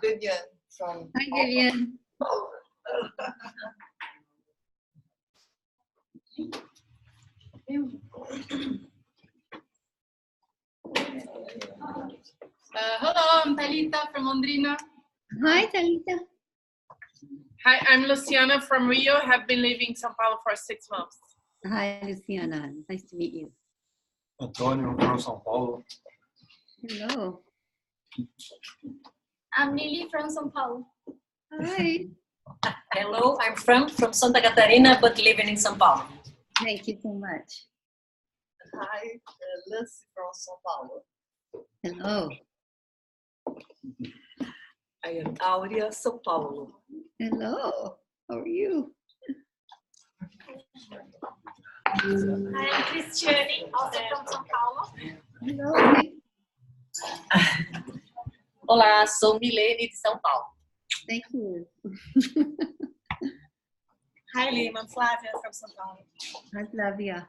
Vivian from. Hi, Vivian. Hello, I'm Talita from Londrina. Hi, Talita. Hi, I'm Luciana from Rio. Have been living in São Paulo for 6 months. Hi, Luciana. Nice to meet you. Antônio from São Paulo. Hello. I'm Lily from São Paulo. Hi. Hello, I'm from Santa Catarina, but living in São Paulo. Thank you so much. Hi, Lucy from São Paulo. Hello. I am Áurea, São Paulo. Hello. How are you? I'm Cristiane, also from São Paulo. Hello. Olá, sou Milene de São Paulo. Thank you. Hi, Lynne, I'm Flavia from São Paulo. Hi, Flavia.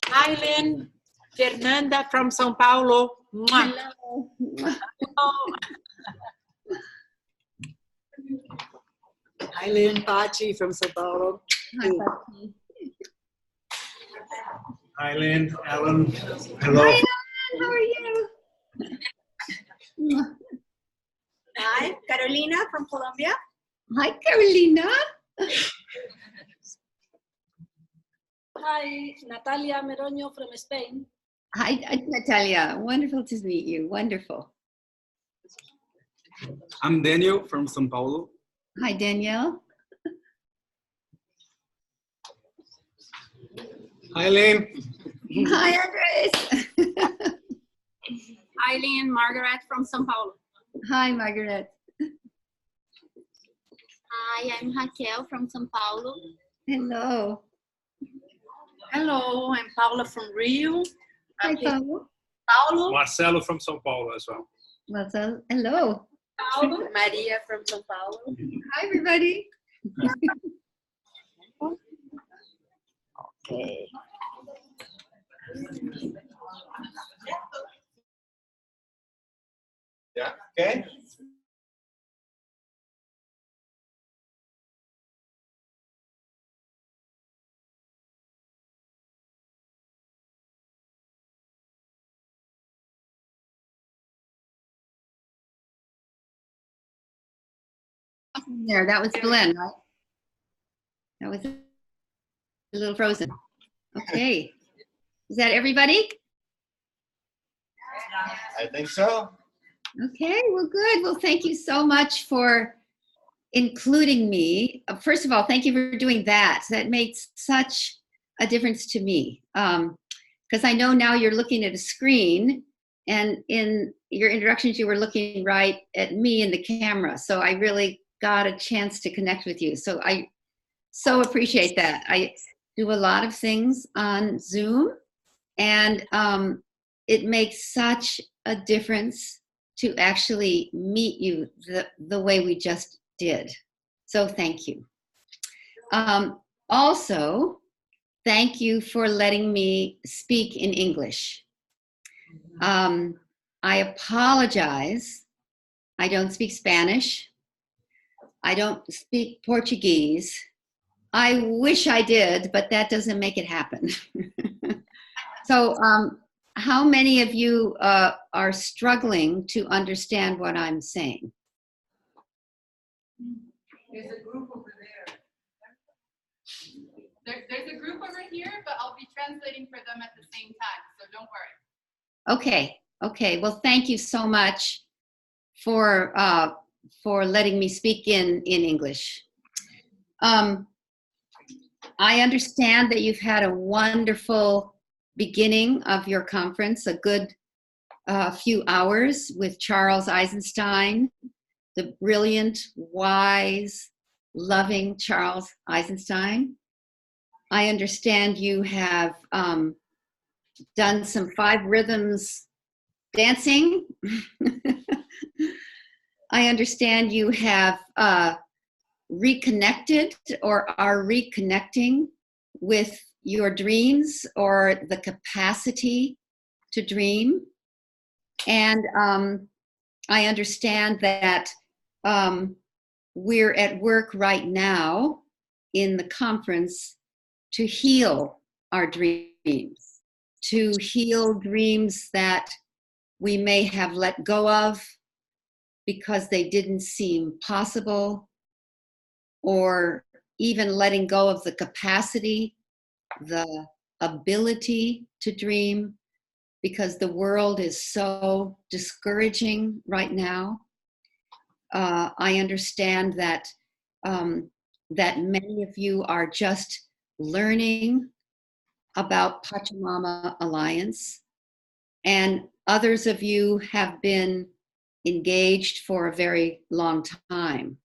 Hi, Lynne. Fernanda from São Paulo. Hello. Hi, Lynne. Paty from São Paulo. Hi, Patsy. Hi, Lynne. Alan. Hello. Hi, Alan. How are you? Hi, Carolina from Colombia. Hi, Carolina. Hi, Natalia Meroño from Spain. Hi, Natalia. Wonderful to meet you. Wonderful. I'm Daniel from São Paulo. Hi, Danielle. Hi, Lynne. Hi, Andres. Hi, Lynne, Margaret from São Paulo. Hi, Margaret. Hi, I'm Raquel from São Paulo. Hello. Hello, I'm Paula from Rio. Hi, Paulo. Paulo. Marcelo from São Paulo as well. Marcel. Hello. Paulo. Maria from São Paulo. Hi, everybody. Okay. Yeah, okay. There, that was Glenn, right? That was a little frozen. Okay. Is that everybody? I think so. Okay, well, good. Well, thank you so much for including me. First of all, thank you for doing that. That makes such a difference to me. Because I know now you're looking at a screen, and in your introductions, you were looking right at me in the camera. So I really got a chance to connect with you. So I so appreciate that. I do a lot of things on Zoom, and it makes such a difference to actually meet you the way we just did. So thank you. Also, thank you for letting me speak in English. I apologize. I don't speak Spanish. I don't speak Portuguese. I wish I did, but that doesn't make it happen. So how many of you are struggling to understand what I'm saying? There's a group over there. There's a group over here, but I'll be translating for them at the same time, so don't worry. Okay, okay. Well, thank you so much for letting me speak in English. I understand that you've had a wonderful beginning of your conference, a good few hours with Charles Eisenstein, the brilliant, wise, loving Charles Eisenstein. I understand you have done some 5 rhythms dancing. I understand you have reconnected or are reconnecting with your dreams or the capacity to dream. And I understand that we're at work right now in the conference to heal our dreams, to heal dreams that we may have let go of because they didn't seem possible, or even letting go of the capacity, the ability to dream, because the world is so discouraging right now. I understand that that many of you are just learning about Pachamama Alliance, and others of you have been engaged for a very long time.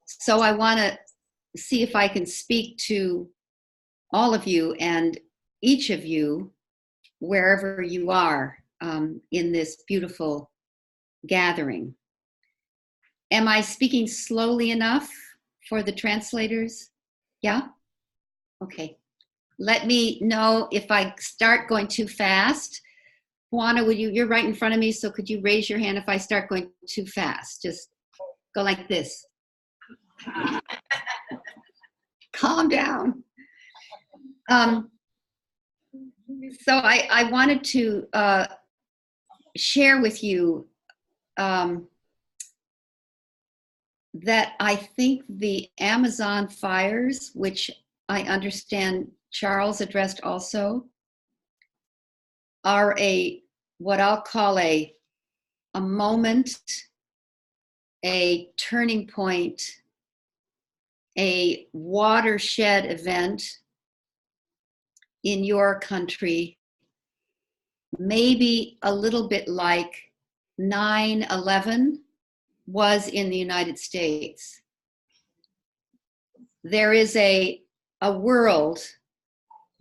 So I want to see if I can speak to all of you and each of you wherever you are in this beautiful gathering. Am I speaking slowly enough for the translators? Yeah? Okay. Let me know if I start going too fast. Juana, you're right in front of me, so could you raise your hand if I start going too fast? Just go like this. Calm down. So I wanted to share with you that I think the Amazon fires, which I understand Charles addressed also, are what I'll call a moment, a turning point, a watershed event in your country, maybe a little bit like 9/11 was in the United States. There is a world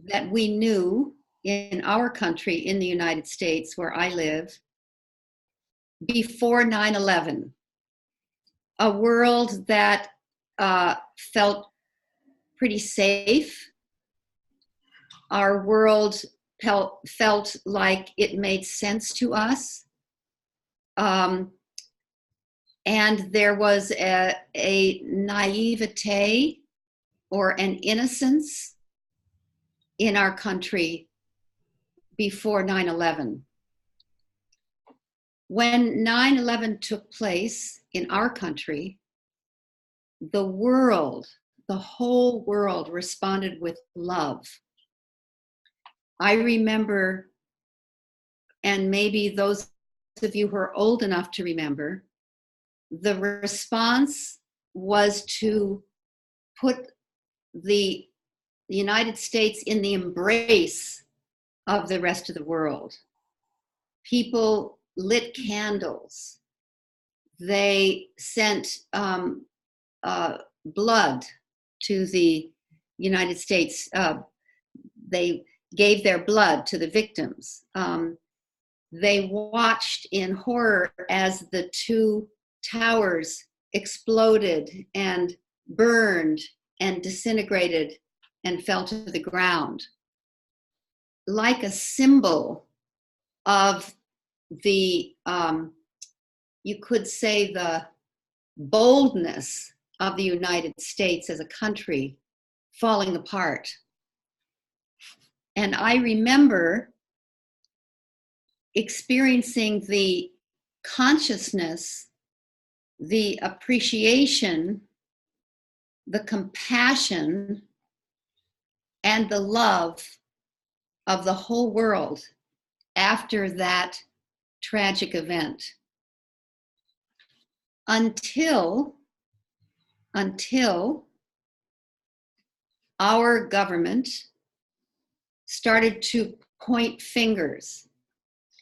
that we knew in our country, in the United States, where I live, before 9/11. A world that felt pretty safe. Our world felt like it made sense to us. And there was a naivete or an innocence in our country before 9/11. When 9/11 took place in our country, the world, the whole world responded with love. I remember, and maybe those of you who are old enough to remember, the response was to put the United States in the embrace of the rest of the world. People lit candles. They sent blood to the United States. They gave their blood to the victims. They watched in horror as the two towers exploded and burned and disintegrated and fell to the ground, like a symbol of the, you could say, the boldness of the United States as a country falling apart. And I remember experiencing the consciousness, the appreciation, the compassion, and the love of the whole world after that tragic event. Until our government started to point fingers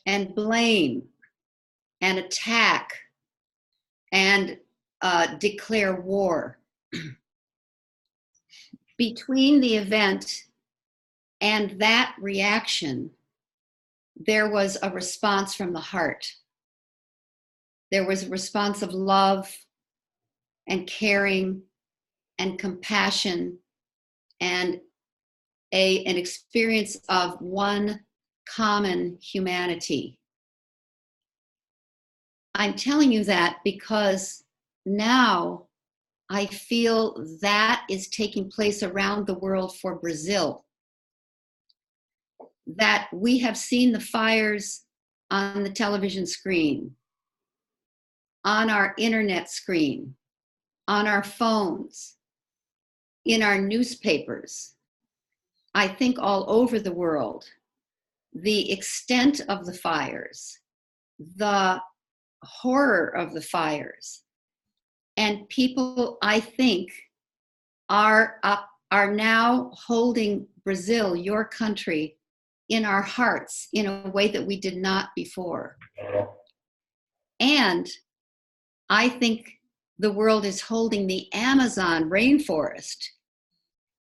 and blame and attack and declare war. Between the event and that reaction, there was a response from the heart. There was a response of love and caring and compassion and an experience of one common humanity. I'm telling you that because now I feel that is taking place around the world for Brazil. That we have seen the fires on the television screen, on our internet screen, on our phones, in our newspapers, I think all over the world. The extent of the fires, the horror of the fires, and people, I think, are now holding Brazil, your country, in our hearts in a way that we did not before. And I think the world is holding the Amazon rainforest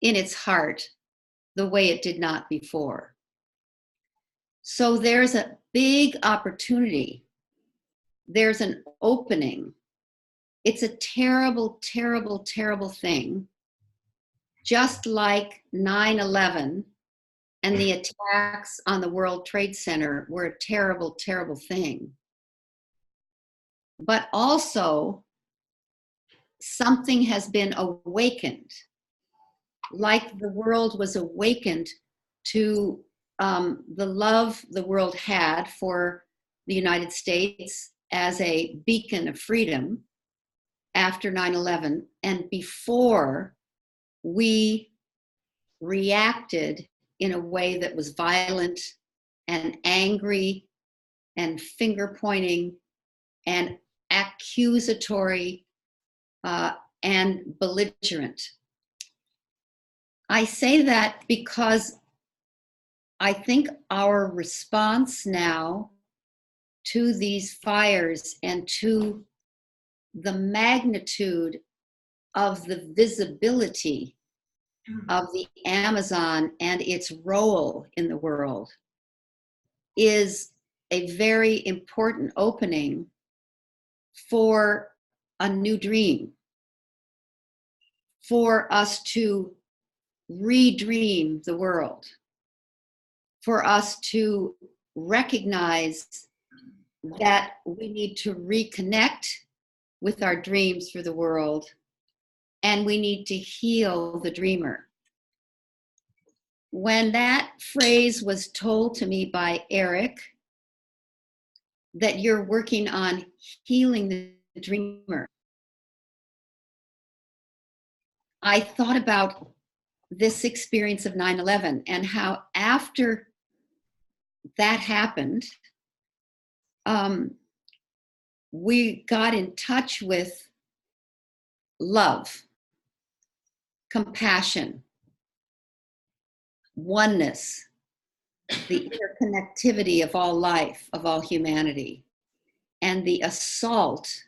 in its heart the way it did not before. So there's a big opportunity. There's an opening. It's a terrible, terrible, terrible thing. Just like 9/11 and the attacks on the World Trade Center were a terrible, terrible thing. But also, something has been awakened, like the world was awakened to the love the world had for the United States as a beacon of freedom after 9/11, and before we reacted in a way that was violent and angry and finger pointing and accusatory and belligerent. I say that because I think our response now to these fires and to the magnitude of the visibility of the Amazon and its role in the world is a very important opening for a new dream, for us to redream the world, for us to recognize that we need to reconnect with our dreams for the world, and we need to heal the dreamer. When that phrase was told to me by Eric, that you're working on healing the dreamer, I thought about this experience of 9/11 and how after that happened, we got in touch with love, compassion, oneness, the interconnectivity of all life, of all humanity, and the assault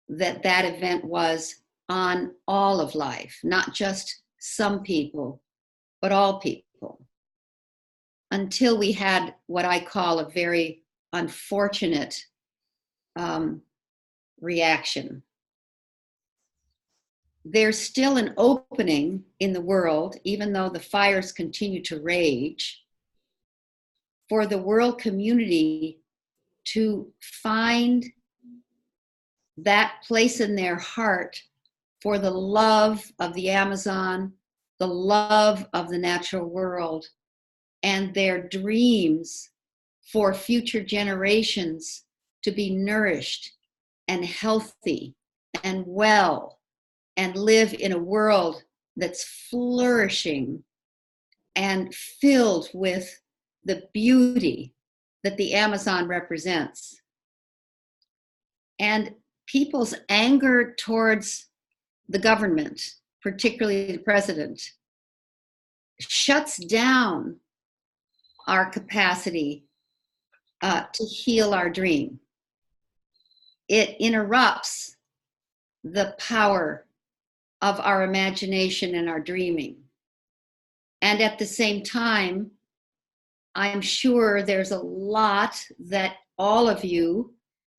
that that event was on all of life, not just some people, but all people, until we had what I call a very unfortunate reaction. There's still an opening in the world, even though the fires continue to rage, for the world community to find that place in their heart for the love of the Amazon, the love of the natural world, and their dreams for future generations to be nourished and healthy and well and live in a world that's flourishing and filled with the beauty that the Amazon represents. And people's anger towards the government, particularly the president, shuts down our capacity to heal our dream. It interrupts the power of our imagination and our dreaming. And at the same time, I'm sure there's a lot that all of you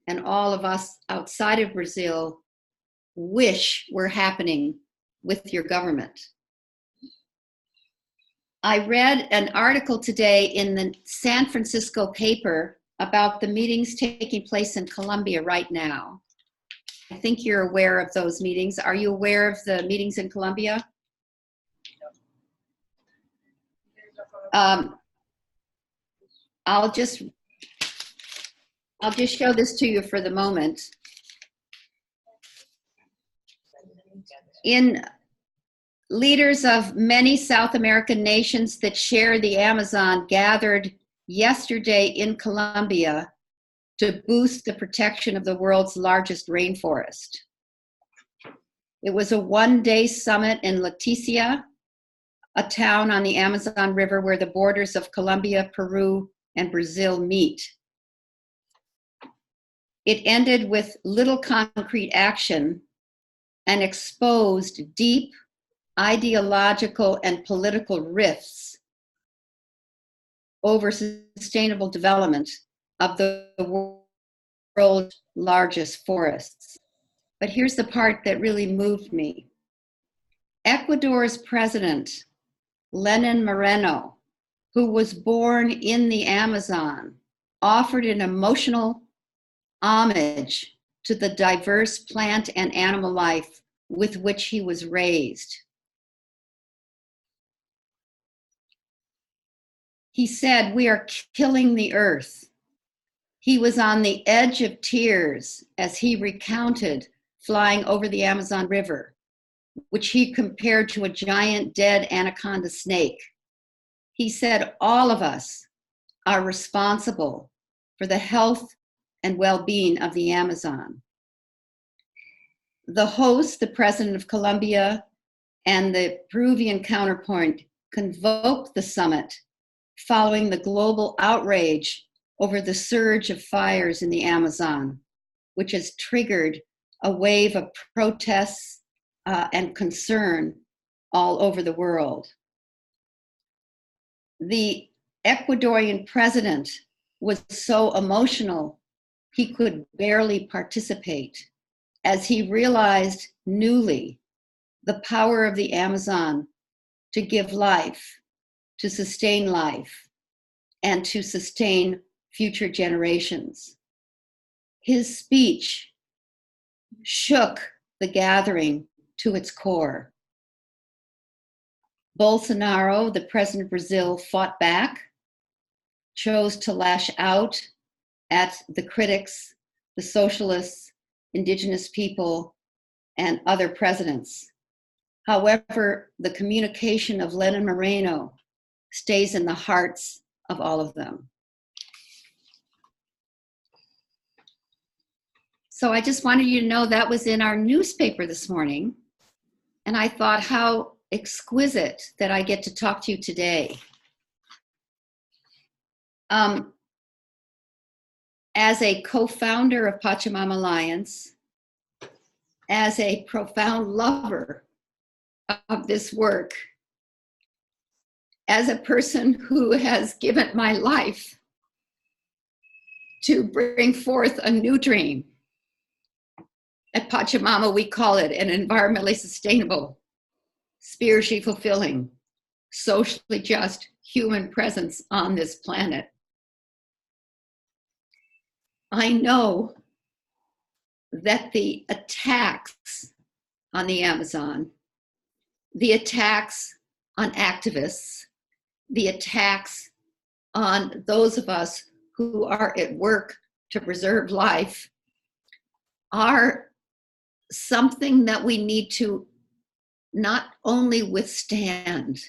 and all of us outside of Brazil wish were happening with your government. I read an article today in the San Francisco paper about the meetings taking place in Colombia right now. I think you're aware of those meetings. Are you aware of the meetings in Colombia? I'll just show this to you for the moment. Leaders of many South American nations that share the Amazon gathered yesterday in Colombia to boost the protection of the world's largest rainforest. It was a one-day summit in Leticia, a town on the Amazon River where the borders of Colombia, Peru, and Brazil meet. It ended with little concrete action and exposed deep ideological and political rifts over sustainable development of the world's largest forests. But here's the part that really moved me. Ecuador's president, Lenin Moreno, who was born in the Amazon, offered an emotional homage to the diverse plant and animal life with which he was raised. He said, "We are killing the earth." He was on the edge of tears as he recounted flying over the Amazon River, which he compared to a giant dead anaconda snake. He said, "All of us are responsible for the health and well-being of the Amazon." The host, the president of Colombia, and the Peruvian counterpart convoked the summit following the global outrage over the surge of fires in the Amazon, which has triggered a wave of protests and concern all over the world. The Ecuadorian president was so emotional he could barely participate as he realized newly the power of the Amazon to give life, to sustain life, and to sustain future generations. His speech shook the gathering to its core. Bolsonaro, the president of Brazil, fought back, chose to lash out at the critics, the socialists, indigenous people, and other presidents. However, the communication of Lenin Moreno stays in the hearts of all of them. So I just wanted you to know that was in our newspaper this morning. And I thought how exquisite that I get to talk to you today. As a co-founder of Pachamama Alliance, as a profound lover of this work, as a person who has given my life to bring forth a new dream. At Pachamama, we call it an environmentally sustainable, spiritually fulfilling, socially just human presence on this planet. I know that the attacks on the Amazon, the attacks on activists, the attacks on those of us who are at work to preserve life are something that we need to not only withstand,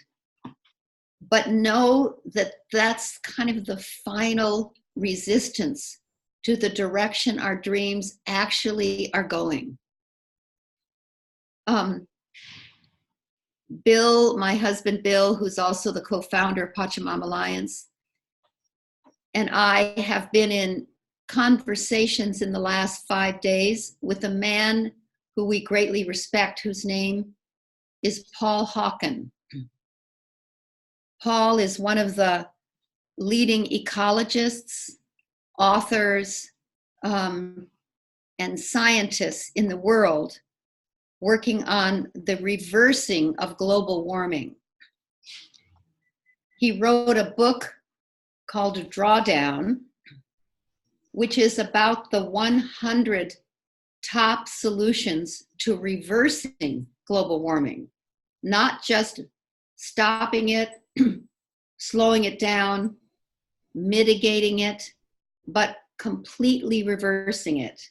but know that that's kind of the final resistance to the direction our dreams actually are going. Bill, my husband Bill, who's also the co-founder of Pachamama Alliance, and I have been in conversations in the last 5 days with a man who we greatly respect, whose name is Paul Hawken. Paul is one of the leading ecologists, authors, and scientists in the world working on the reversing of global warming. He wrote a book called Drawdown, which is about the 100 top solutions to reversing global warming, not just stopping it, slowing it down, mitigating it, but completely reversing it.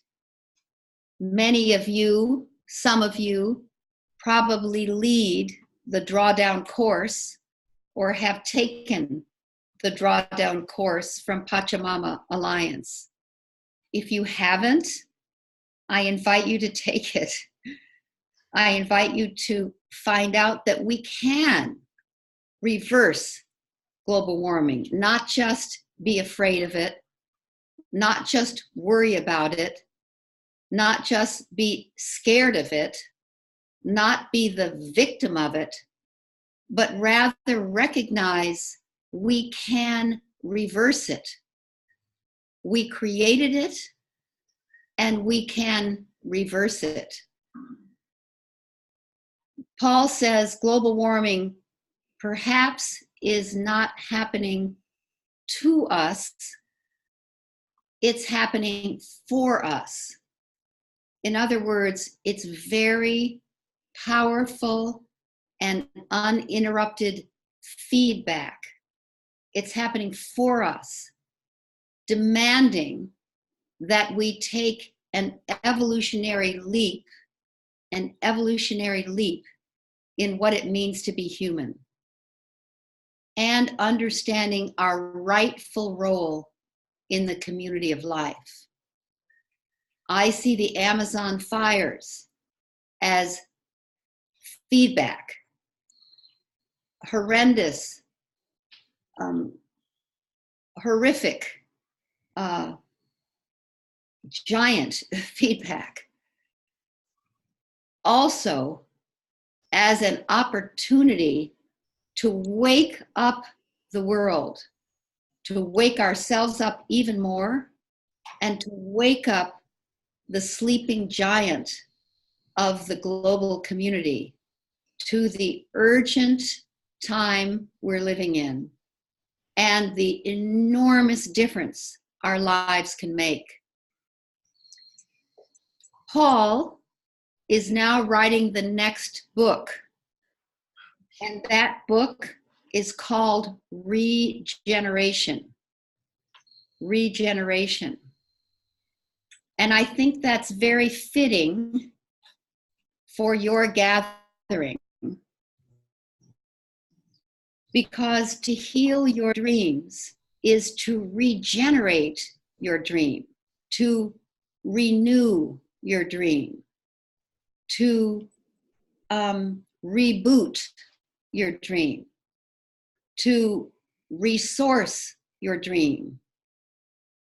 Many of you, some of you, probably lead the drawdown course or have taken the drawdown course from Pachamama Alliance. If you haven't, I invite you to take it. I invite you to find out that we can reverse global warming, not just be afraid of it, not just worry about it, not just be scared of it, not be the victim of it, but rather recognize we can reverse it. We created it and we can reverse it. Paul says global warming perhaps is not happening to us, it's happening for us. In other words, it's very powerful and uninterrupted feedback. It's happening for us, demanding that we take an evolutionary leap in what it means to be human, and understanding our rightful role in the community of life. I see the Amazon fires as feedback, horrendous, horrific, giant feedback. Also, as an opportunity to wake up the world, to wake ourselves up even more, and to wake up the sleeping giant of the global community to the urgent time we're living in and the enormous difference our lives can make. Paul is now writing the next book, and that book is called Regeneration. Regeneration. And I think that's very fitting for your gathering, because to heal your dreams is to regenerate your dream, to renew your dream, to reboot your dream, to resource your dream,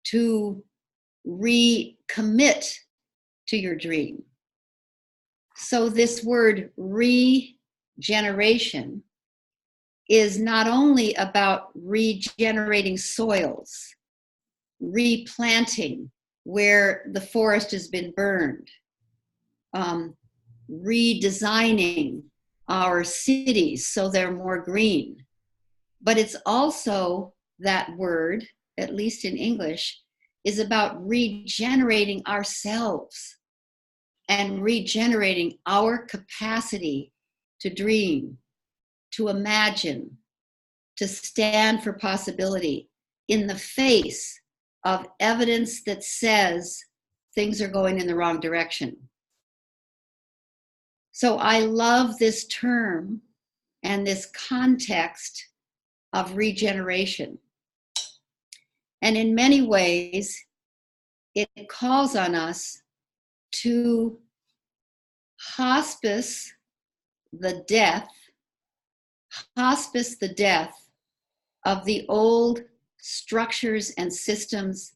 to recommit to your dream. So this word regeneration is not only about regenerating soils, replanting where the forest has been burned, redesigning our cities so they're more green, but it's also, that word, at least in English, is about regenerating ourselves and regenerating our capacity to dream, to imagine, to stand for possibility in the face of evidence that says things are going in the wrong direction. So I love this term and this context of regeneration. And in many ways, it calls on us to hospice the death of the old structures and systems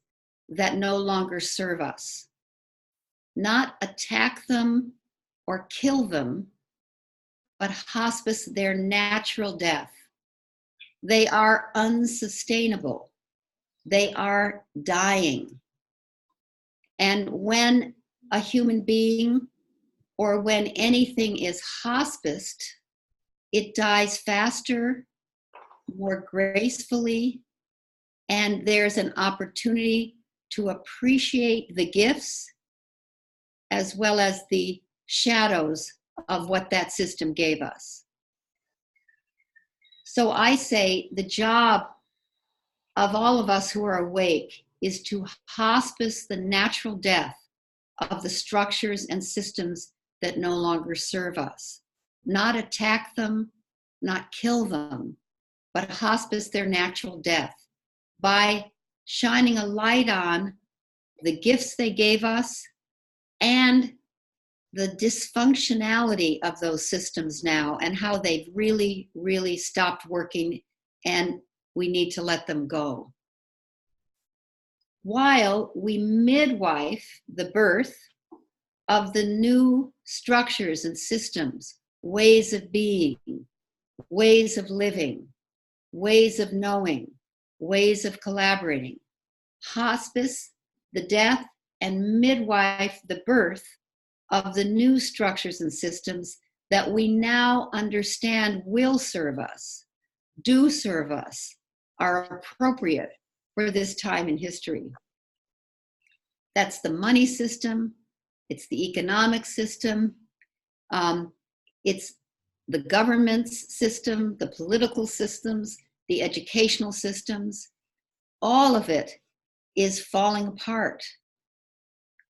that no longer serve us. Not attack them or kill them, but hospice their natural death. They are unsustainable. They are dying. And when a human being or when anything is hospiced, it dies faster, more gracefully, and there's an opportunity to appreciate the gifts as well as the shadows of what that system gave us. So I say the job of all of us who are awake is to hospice the natural death of the structures and systems that no longer serve us. Not attack them, not kill them, but hospice their natural death by shining a light on the gifts they gave us and the dysfunctionality of those systems now and how they've really, really stopped working, and we need to let them go. While we midwife the birth of the new structures and systems, ways of being, ways of living, ways of knowing, ways of collaborating. Hospice the death and midwife the birth of the new structures and systems that we now understand will serve us, do serve us, are appropriate for this time in history. That's the money system, it's the economic system, it's the government's system, the political systems, the educational systems. All of it is falling apart.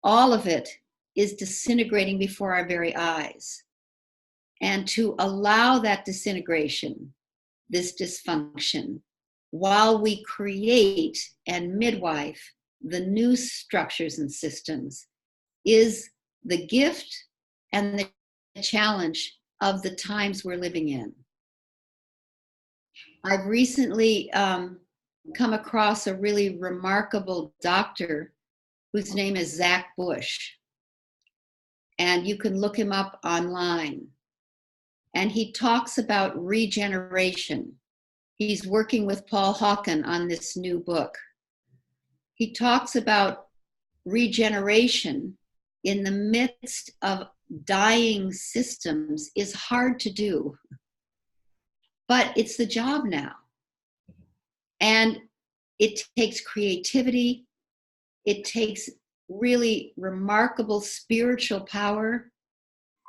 All of it is disintegrating before our very eyes. And to allow that disintegration, this dysfunction, while we create and midwife the new structures and systems, is the gift and the challenge of the times we're living in. I've recently come across a really remarkable doctor whose name is Zach Bush. And you can look him up online. And he talks about regeneration. He's working with Paul Hawken on this new book. He talks about regeneration in the midst of dying systems is hard to do, but it's the job now. And it takes creativity. It takes really remarkable spiritual power.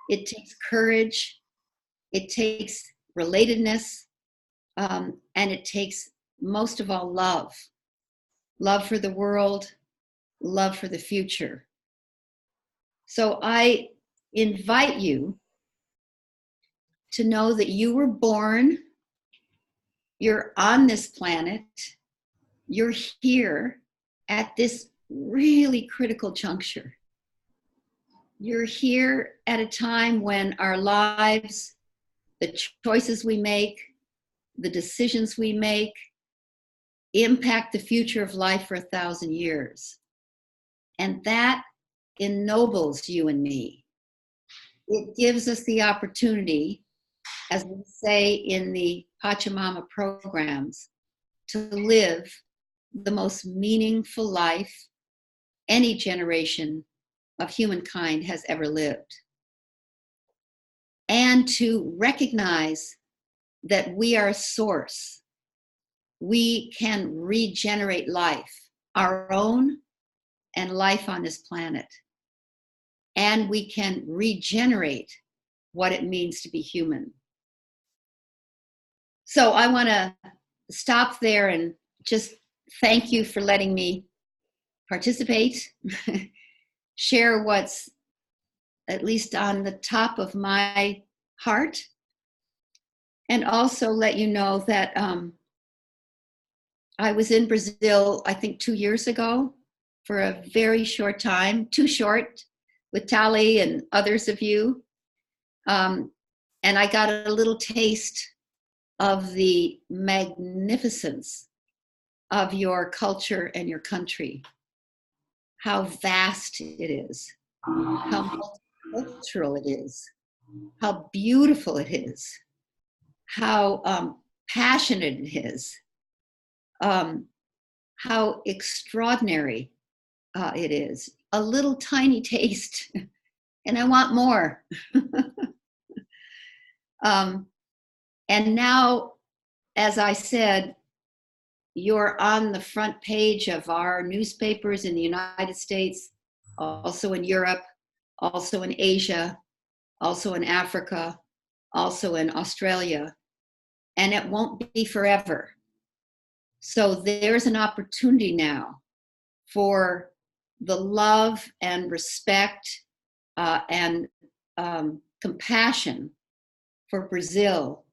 It takes courage. It takes relatedness. And it takes, most of all, love. Love for the world, love for the future. So I invite you to know that you were born, you're on this planet, you're here at this really critical juncture. You're here at a time when our lives, the choices we make, the decisions we make, impact the future of life for 1,000 years. And that ennobles you and me. It gives us the opportunity, as we say in the Pachamama programs, to live the most meaningful life any generation of humankind has ever lived. And to recognize that we are a source. We can regenerate life, our own and life on this planet. And we can regenerate what it means to be human. So I want to stop there and just thank you for letting me participate, share what's at least on the top of my heart, and also let you know that I was in Brazil, I think 2 years ago, for a very short time, too short, with Tali and others of you. And I got a little taste of the magnificence of your culture and your country, how vast it is, how multicultural it is, how beautiful it is, how passionate it is, how extraordinary it is. A little tiny taste, and I want more. And now, as I said, you're on the front page of our newspapers in the United States, also in Europe, also in Asia, also in Africa, also in Australia, and it won't be forever. So there's an opportunity now for the love and respect and compassion for Brazil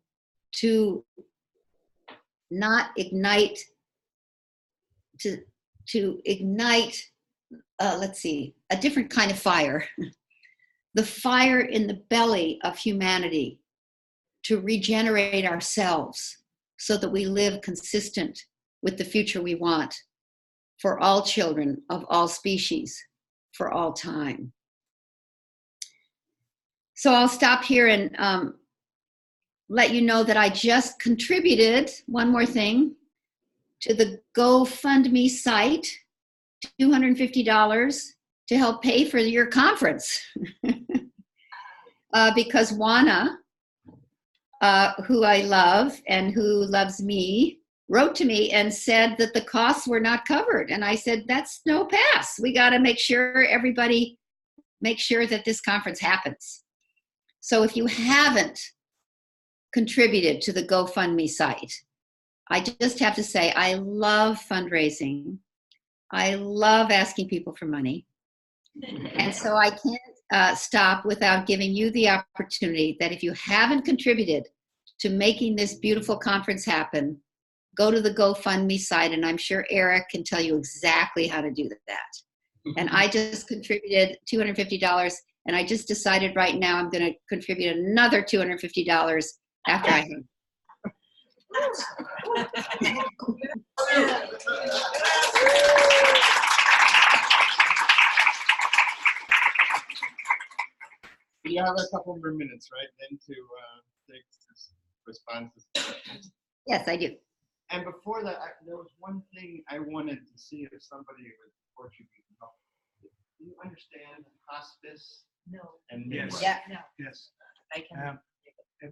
to not ignite, to ignite, let's see, a different kind of fire, the fire in the belly of humanity to regenerate ourselves so that we live consistent with the future we want for all children of all species, for all time. So I'll stop here and let you know that I just contributed, one more thing, to the GoFundMe site, $250 to help pay for your conference. Because Juana, who I love and who loves me, wrote to me and said that the costs were not covered. And I said, that's no pass. We got to make sure everybody make sure that this conference happens. So if you haven't contributed to the GoFundMe site, I just have to say, I love fundraising. I love asking people for money. And so I can't stop without giving you the opportunity that if you haven't contributed to making this beautiful conference happen, go to the GoFundMe site, and I'm sure Eric can tell you exactly how to do that. And I just contributed $250, and I just decided right now I'm going to contribute another $250 after I have. You have a couple more minutes, right, then to take responses. Yes, I do. And before that, there was one thing I wanted to see if somebody with Portuguese can help. Do you understand hospice? No. And Yes. Yeah, no. Yes. I can.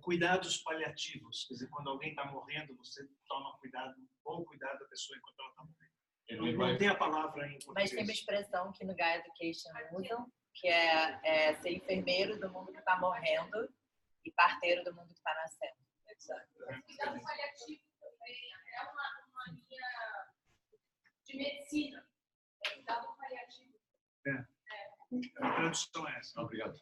Cuidados paliativos. Quer dizer, quando alguém está morrendo, você toma cuidado, um bom cuidado da pessoa enquanto ela está morrendo. Não tem a palavra em Mas português. tem uma expressão que no Gaia Education usam, que é ser enfermeiro do mundo que está morrendo e parteiro do mundo que está nascendo. Cuidado paliativo também é uma linha de medicina. Cuidado paliativo. A tradução é essa. Obrigado.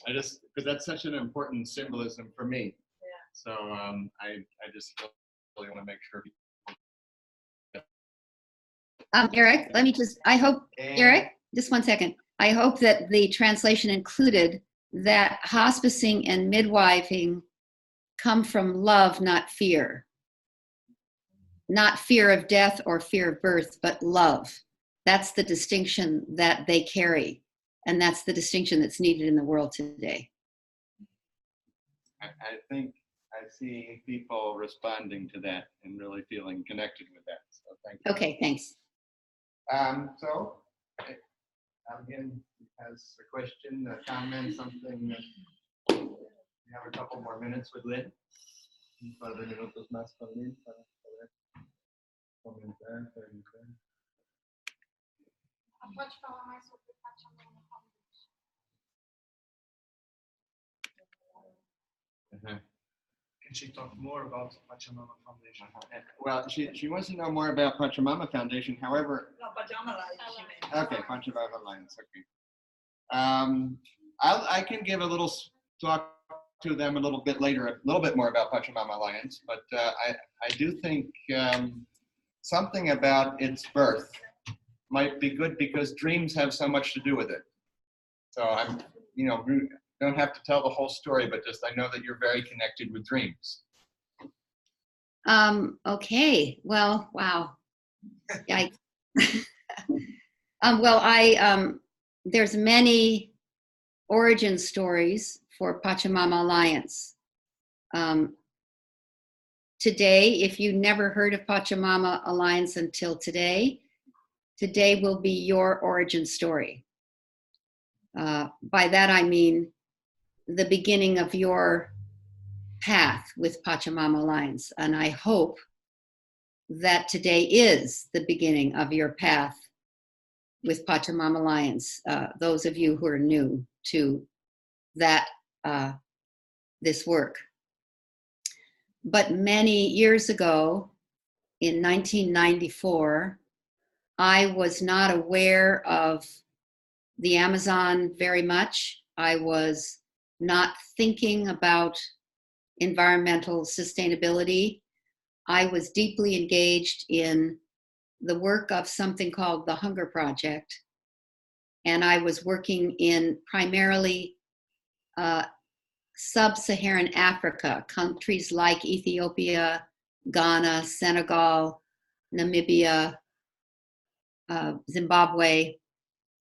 I just, because that's such an important symbolism for me. Yeah. So I just really want to make sure. Eric, let me just, I hope, Eric, just one second. I hope that the translation included that hospicing and midwifing come from love, not fear. Not fear of death or fear of birth, but love. That's the distinction that they carry. And that's the distinction that's needed in the world today. I think I see people responding to that and really feeling connected with that. So thank you. Okay, thanks. So, again, has a question, a comment, something. We have a couple more minutes with Lynne. Un par de minutos más con Lynne para poder comentar, preguntar. Pode falar mais sobre o Pachamama Foundation. Can she talk more about Pachamama Foundation? Well, she wants to know more about Pachamama Foundation. However, Não, Pajama Alliance. okay, Pachamama Alliance. Okay. I can give a little talk to them a little bit later, a little bit more about Pachamama Alliance, but I do think something about its birth might be good because dreams have so much to do with it. So I'm, don't have to tell the whole story, but just I know that you're very connected with dreams. Okay, well, wow. Yeah, well, there's many origin stories for Pachamama Alliance. Today, if you never heard of Pachamama Alliance until today will be your origin story. By that I mean the beginning of your path with Pachamama Alliance. And I hope that today is the beginning of your path with Pachamama Alliance, those of you who are new to that, this work. But many years ago, in 1994, I was not aware of the Amazon very much. I was not thinking about environmental sustainability. I was deeply engaged in the work of something called the Hunger Project. And I was working in primarily sub-Saharan Africa, countries like Ethiopia, Ghana, Senegal, Namibia, Zimbabwe,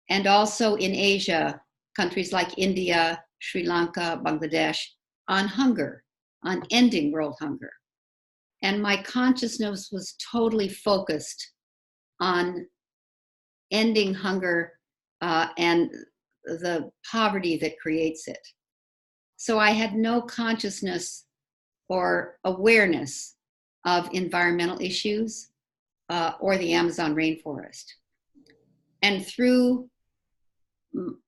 and also in Asia, countries like India, Sri Lanka, Bangladesh, on hunger, on ending world hunger. And my consciousness was totally focused on ending hunger and the poverty that creates it. So I had no consciousness or awareness of environmental issues or the Amazon rainforest. And through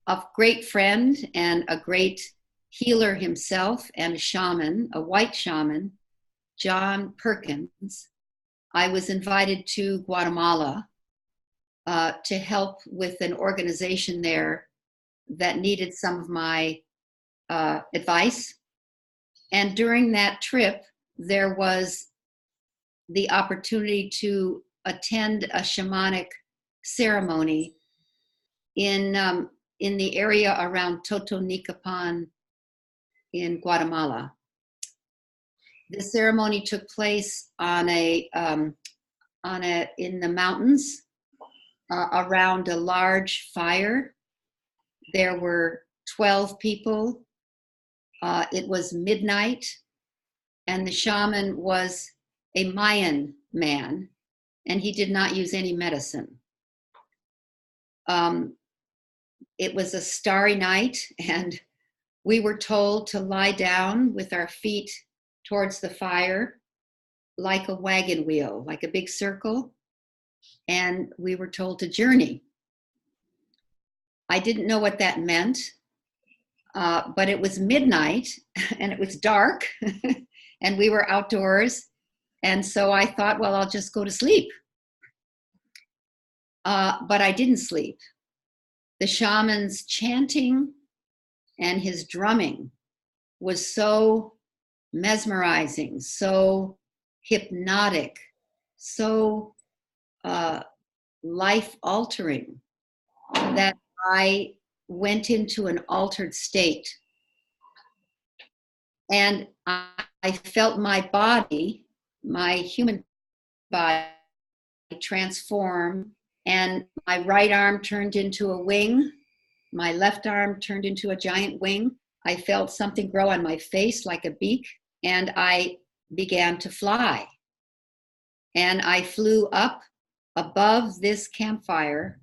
a great friend and a great healer himself and a shaman, a white shaman, John Perkins, I was invited to Guatemala to help with an organization there that needed some of my advice. And during that trip, there was the opportunity to attend a shamanic ceremony in the area around Totonicapan in Guatemala. The ceremony took place in the mountains around a large fire. There were 12 people. It was midnight, and the shaman was a Mayan man, and he did not use any medicine. It was a starry night, and we were told to lie down with our feet towards the fire like a wagon wheel, like a big circle, and we were told to journey. I didn't know what that meant, but it was midnight and it was dark and we were outdoors. And so I thought, well, I'll just go to sleep. But I didn't sleep. The shaman's chanting and his drumming was so mesmerizing, so hypnotic, so life-altering that I went into an altered state. And I felt my body, my human body, transform, and my right arm turned into a wing, my left arm turned into a giant wing. I felt something grow on my face like a beak, and I began to fly. And I flew up above this campfire.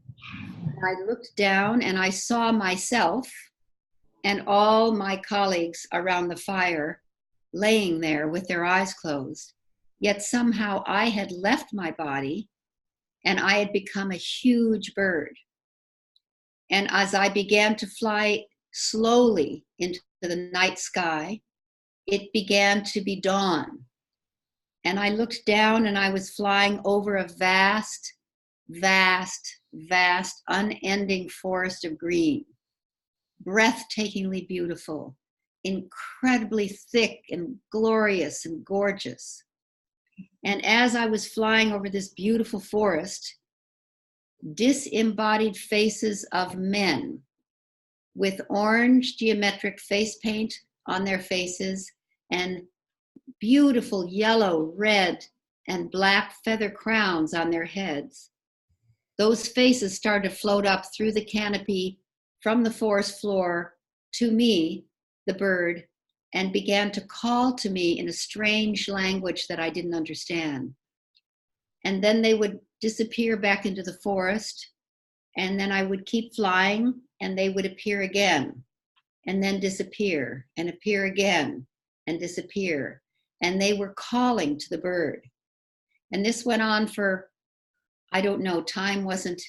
I looked down and I saw myself and all my colleagues around the fire laying there with their eyes closed. Yet somehow I had left my body and I had become a huge bird. And as I began to fly slowly into the night sky, it began to be dawn. And I looked down and I was flying over a vast, vast, vast, unending forest of green, breathtakingly beautiful, incredibly thick and glorious and gorgeous. And as I was flying over this beautiful forest, disembodied faces of men with orange geometric face paint on their faces and beautiful yellow, red, and black feather crowns on their heads. Those faces started to float up through the canopy from the forest floor to me, the bird, and began to call to me in a strange language that I didn't understand. And then they would disappear back into the forest, and then I would keep flying, and they would appear again, and then disappear, and appear again, and disappear. And they were calling to the bird. And this went on for, I don't know, time wasn't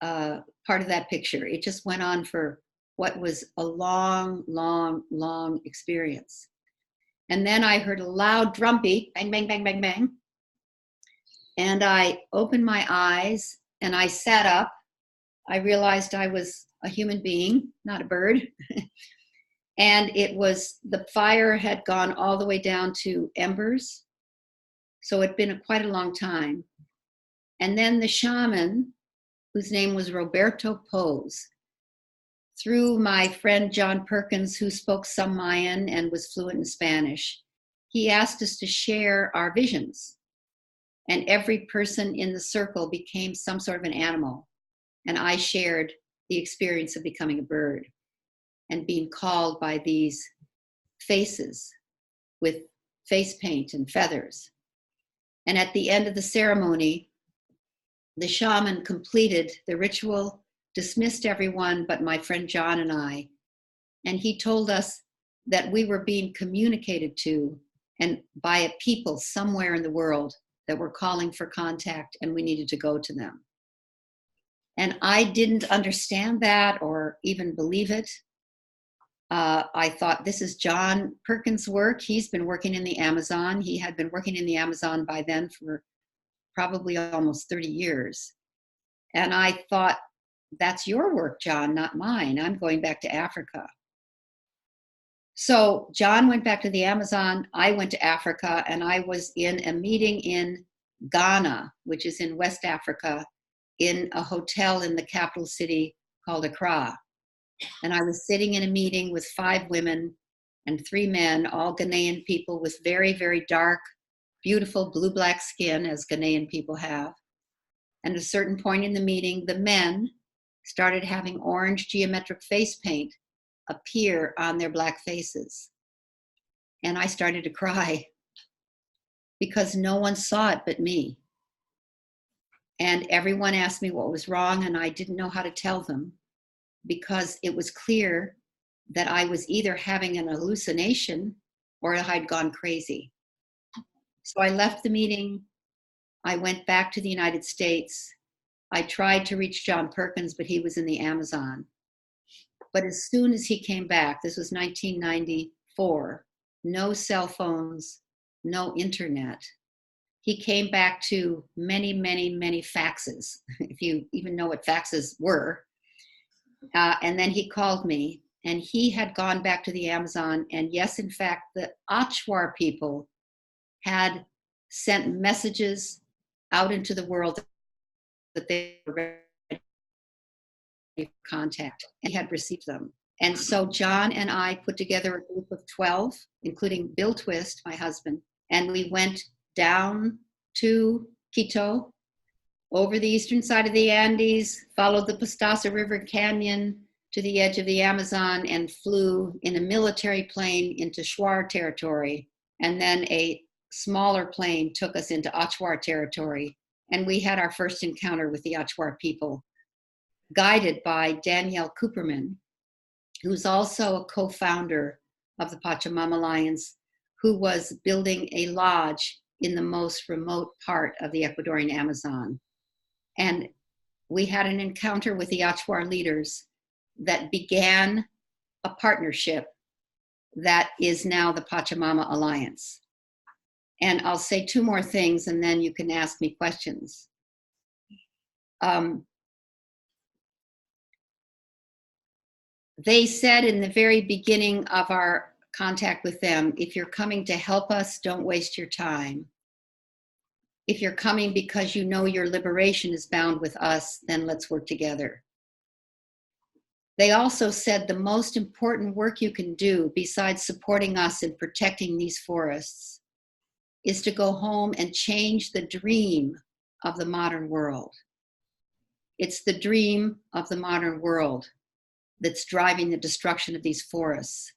part of that picture. It just went on for what was a long, long, long experience. And then I heard a loud drum beat, bang, bang, bang, bang, bang. And I opened my eyes and I sat up. I realized I was a human being, not a bird. And it was, the fire had gone all the way down to embers. So it'd been quite a long time. And then the shaman, whose name was Roberto Pose, through my friend John Perkins, who spoke some Mayan and was fluent in Spanish, he asked us to share our visions. And every person in the circle became some sort of an animal. And I shared the experience of becoming a bird and being called by these faces with face paint and feathers. And at the end of the ceremony, the shaman completed the ritual, dismissed everyone but my friend John and I. And he told us that we were being communicated to and by a people somewhere in the world that were calling for contact, and we needed to go to them. And I didn't understand that or even believe it. I thought, this is John Perkins' work. He's been working in the Amazon. He had been working in the Amazon by then for probably almost 30 years. And I thought, that's your work, John, not mine. I'm going back to Africa. So John went back to the Amazon. I went to Africa, and I was in a meeting in Ghana, which is in West Africa, in a hotel in the capital city called Accra. And I was sitting in a meeting with 5 women and 3 men, all Ghanaian people with very, very dark, beautiful blue-black skin, as Ghanaian people have. And at a certain point in the meeting, the men started having orange geometric face paint appear on their black faces. And I started to cry because no one saw it but me. And everyone asked me what was wrong, and I didn't know how to tell them, because it was clear that I was either having an hallucination or I'd gone crazy. So I left the meeting. I went back to the United States. I tried to reach John Perkins, but he was in the Amazon. But as soon as he came back, this was 1994, no cell phones, no internet. He came back to many, many, many faxes, if you even know what faxes were. And then he called me, and he had gone back to the Amazon. And yes, in fact, the Achwar people had sent messages out into the world that they were ready for contact, and he had received them. And so John and I put together a group of 12, including Bill Twist, my husband, and we went down to Quito, over the eastern side of the Andes, followed the Pastaza River Canyon to the edge of the Amazon, and flew in a military plane into Shuar territory. And then a smaller plane took us into Achwar territory. And we had our first encounter with the Achwar people, guided by Danielle Cooperman, who's also a co-founder of the Pachamama Alliance, who was building a lodge in the most remote part of the Ecuadorian Amazon. And we had an encounter with the Achwar leaders that began a partnership that is now the Pachamama Alliance. And I'll say 2 more things, and then you can ask me questions. They said in the very beginning of our contact with them, if you're coming to help us, don't waste your time. If you're coming because you know your liberation is bound with us, then let's work together. They also said the most important work you can do, besides supporting us in protecting these forests, is to go home and change the dream of the modern world. It's the dream of the modern world that's driving the destruction of these forests.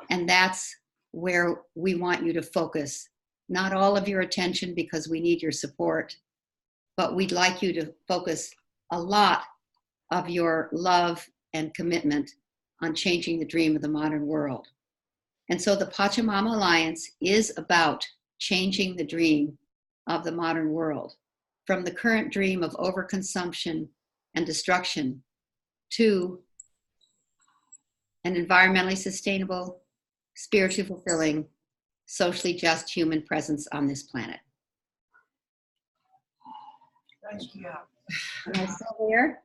And that's where we want you to focus. Not all of your attention, because we need your support, but we'd like you to focus a lot of your love and commitment on changing the dream of the modern world. And so the Pachamama Alliance is about changing the dream of the modern world, from the current dream of overconsumption and destruction to an environmentally sustainable, spiritually fulfilling, socially just human presence on this planet. Thank you. Am I still there?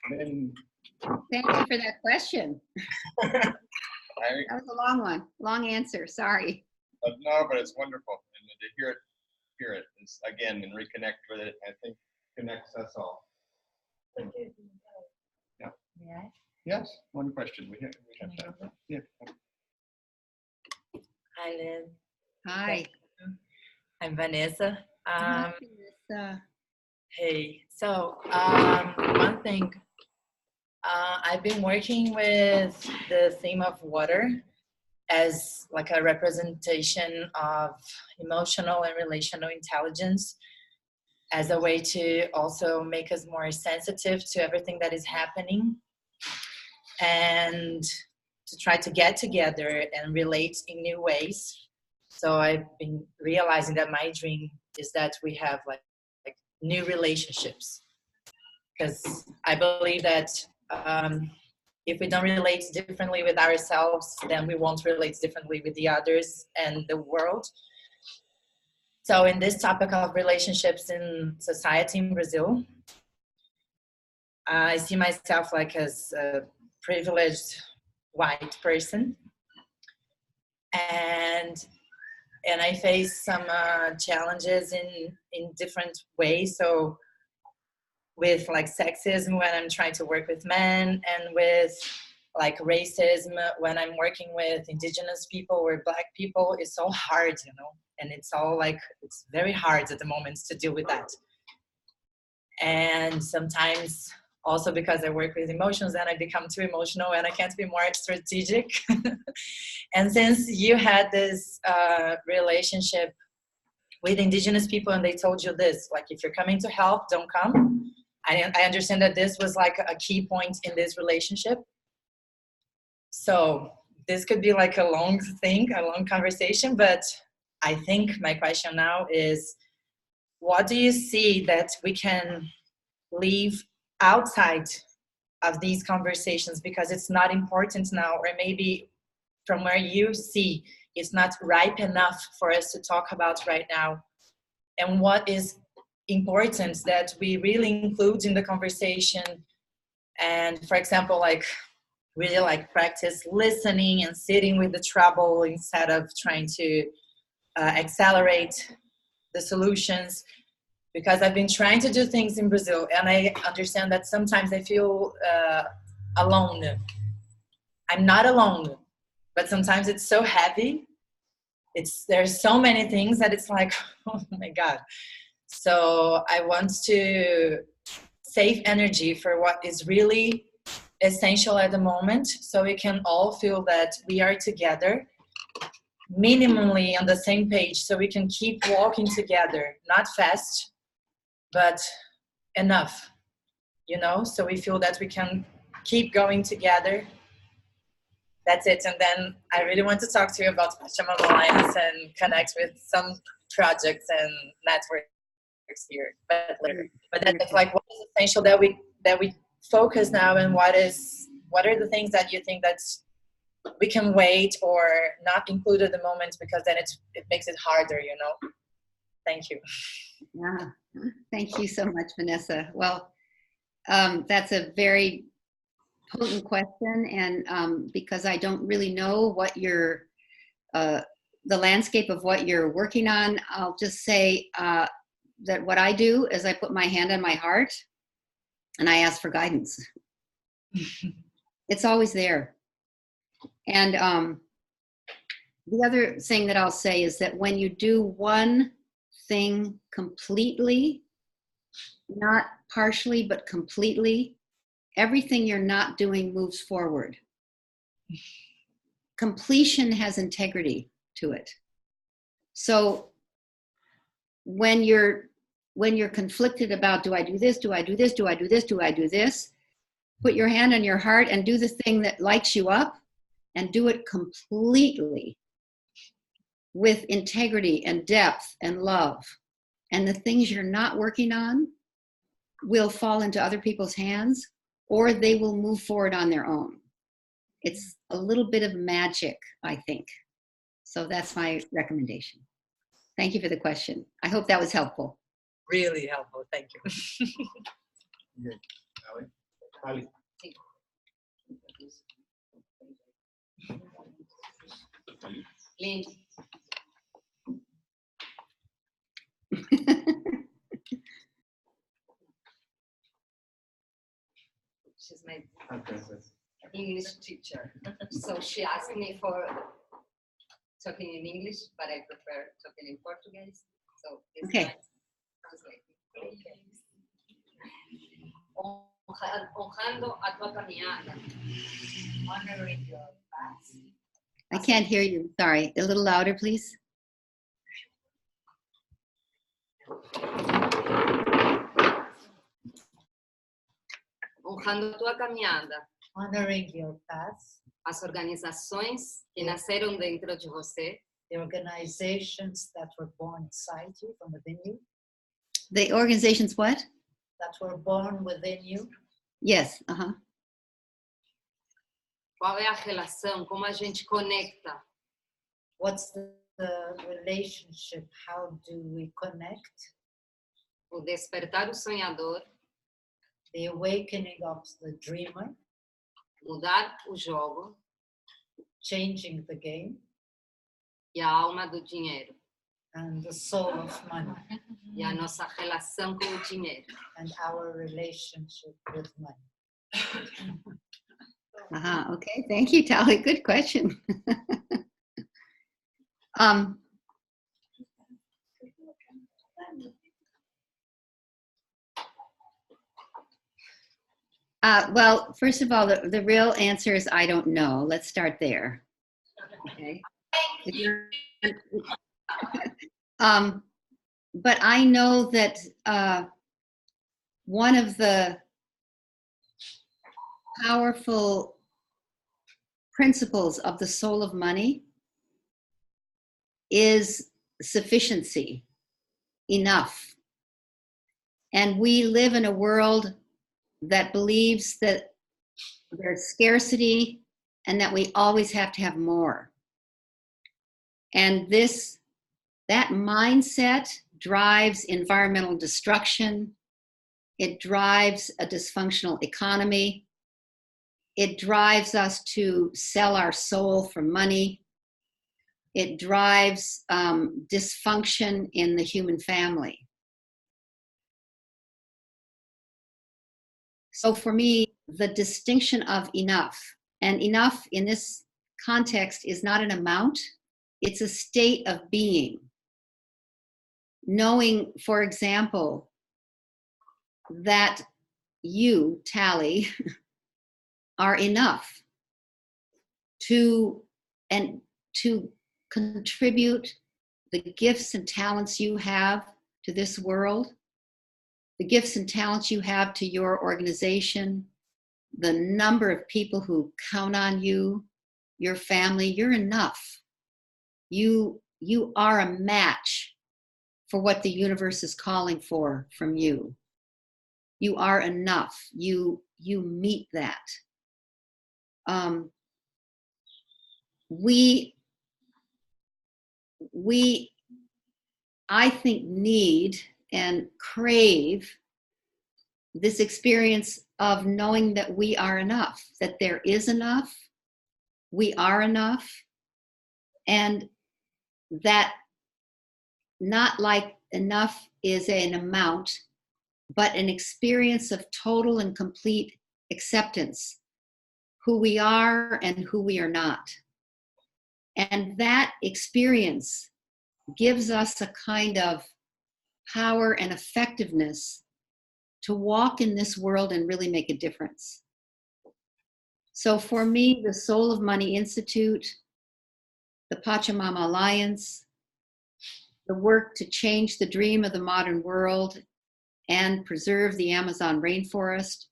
And Thank you for that question. I, That was a long one, long answer, sorry. no, but it's wonderful. And to hear it is, again, and reconnect with it, I think connects us all. Yeah. Yeah. Yes, one question. We have that. Yeah. Hi, Lynn. Hi. I'm Vanessa. Hi, Vanessa. Hey, so one thing, I've been working with the theme of water as like a representation of emotional and relational intelligence as a way to also make us more sensitive to everything that is happening and to try to get together and relate in new ways. So I've been realizing that my dream is that we have like new relationships, because I believe that if we don't relate differently with ourselves, then we won't relate differently with the others and the world. So in this topic of relationships in society in Brazil, I see myself like as a privileged white person, and I face some challenges in different ways. So with like sexism when I'm trying to work with men, and with like racism when I'm working with indigenous people or Black people, it's so hard, you know, and it's all like, it's very hard at the moment to deal with that. And sometimes also because I work with emotions, then I become too emotional and I can't be more strategic. And since you had this relationship with indigenous people and they told you this, like if you're coming to help, don't come. I understand that this was like a key point in this relationship. So this could be like a long thing, a long conversation, but I think my question now is, what do you see that we can leave outside of these conversations because it's not important now, or maybe from where you see it's not ripe enough for us to talk about right now? And what is important that we really include in the conversation? And for example, like really like practice listening and sitting with the trouble instead of trying to accelerate the solutions. Because I've been trying to do things in Brazil and I understand that sometimes I feel alone. I'm not alone, but sometimes it's so heavy. There's so many things that it's like, oh my God. So I want to save energy for what is really essential at the moment, so we can all feel that we are together, minimally on the same page, so we can keep walking together, not fast, but enough, you know, so we feel that we can keep going together. That's it. And then I really want to talk to you about Pachamama Alliance and connect with some projects and networks here, but later. But that's like, what is essential that we focus now, and what are the things that you think that we can wait or not include at the moment, because then it makes it harder, you know? Thank you. Yeah, thank you so much, Vanessa. Well, that's a very potent question, and because I don't really know what the landscape of what you're working on, I'll just say that what I do is I put my hand on my heart and I ask for guidance. It's always there. And the other thing that I'll say is that when you do one thing completely, not partially, but completely, everything you're not doing moves forward. Completion has integrity to it. So when you're conflicted about, do I do this, do I do this, do I do this, do I do this, put your hand on your heart and do the thing that lights you up and do it completely with integrity and depth and love, and the things you're not working on will fall into other people's hands, or they will move forward on their own. It's a little bit of magic, I think. So that's my recommendation. Thank you for the question. I hope that was helpful. Really helpful. Thank you. Good. Ali? Lynne, she's my English teacher. So she asked me for talking in English, but I prefer talking in Portuguese. So it's Okay. nice translating. Honrando a tua caminhada. Honoring your past. I can't hear you. Sorry. A little louder, please. Honrando a tua caminhada. Honoring your path, As organizações que nasceram dentro de você. the organizations that were born inside you, from within you, The organization's what? that were born within you. Yes. Uh-huh. Qual é a relação? Como a gente conecta? What's the relationship? How do we connect? O despertar do sonhador, The awakening of the dreamer, mudar o jogo changing the game, e a alma do dinheiro. and the soul of money, E a nossa relação com o dinheiro. and our relationship with money. Uh-huh. Okay. Thank you, Tali. Good question. um, well, first of all, the real answer is I don't know. Let's start there. Okay. But I know that one of the powerful principles of the soul of money is sufficiency, enough. And we live in a world that believes that there's scarcity and that we always have to have more. And that mindset drives environmental destruction. It drives a dysfunctional economy. It drives us to sell our soul for money. It drives dysfunction in the human family. So for me, the distinction of enough, and enough in this context is not an amount, it's a state of being. Knowing, for example, that you, Tally, are enough to contribute the gifts and talents you have to this world, the gifts and talents you have to your organization, the number of people who count on you, your family, you're enough. You are a match for what the universe is calling for from you. You are enough. You meet that. We, I think, need and crave this experience of knowing that we are enough, that there is enough, we are enough, and that not like enough is an amount, but an experience of total and complete acceptance, who we are and who we are not. And that experience gives us a kind of power and effectiveness to walk in this world and really make a difference. So for me, the Soul of Money Institute, the Pachamama Alliance, the work to change the dream of the modern world and preserve the Amazon rainforest,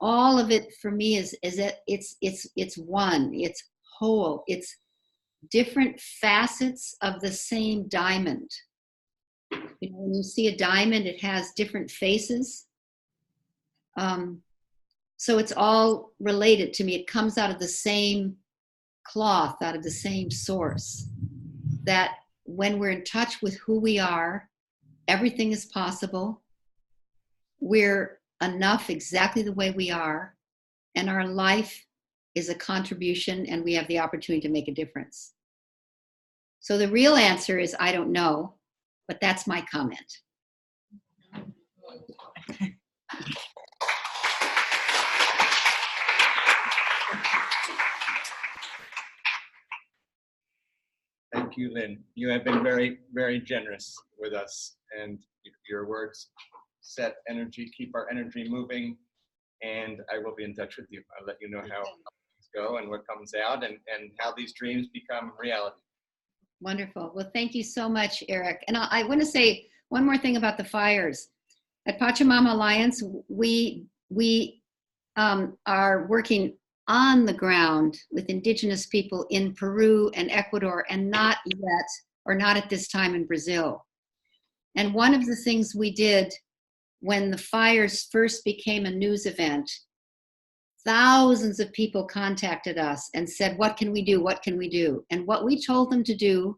all of it for me is that it's one, it's whole. It's different facets of the same diamond. You know, when you see a diamond, it has different faces. So it's all related to me. It comes out of the same cloth, out of the same source. That when we're in touch with who we are, everything is possible. We're enough exactly the way we are, and our life is a contribution, and we have the opportunity to make a difference. So the real answer is, I don't know, but that's my comment. Thank you, Lynn. You have been very, very generous with us, and your words set energy, keep our energy moving, and I will be in touch with you. I'll let you know how things go and what comes out, and how these dreams become reality. Wonderful. Well, thank you so much, Eric. And I want to say one more thing about the fires. At Pachamama Alliance, we are working on the ground with indigenous people in Peru and Ecuador, and not yet, or not at this time, in Brazil. And one of the things we did when the fires first became a news event, thousands of people contacted us and said, what can we do? What can we do? And what we told them to do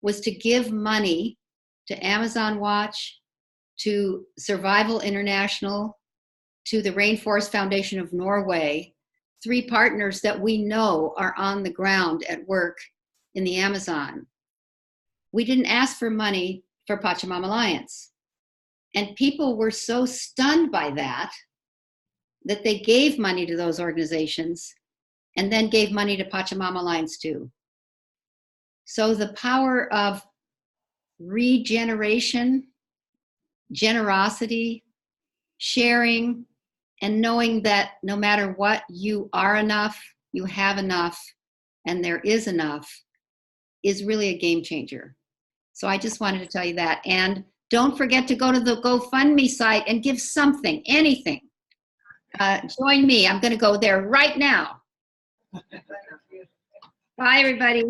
was to give money to Amazon Watch, to Survival International, to the Rainforest Foundation of Norway, 3 partners that we know are on the ground at work in the Amazon. We didn't ask for money for Pachamama Alliance. And people were so stunned by that they gave money to those organizations and then gave money to Pachamama Alliance too. So the power of regeneration, generosity, sharing, and knowing that no matter what, you are enough, you have enough, and there is enough, is really a game changer. So I just wanted to tell you that. And don't forget to go to the GoFundMe site and give something, anything. Join me. I'm going to go there right now. Bye, everybody.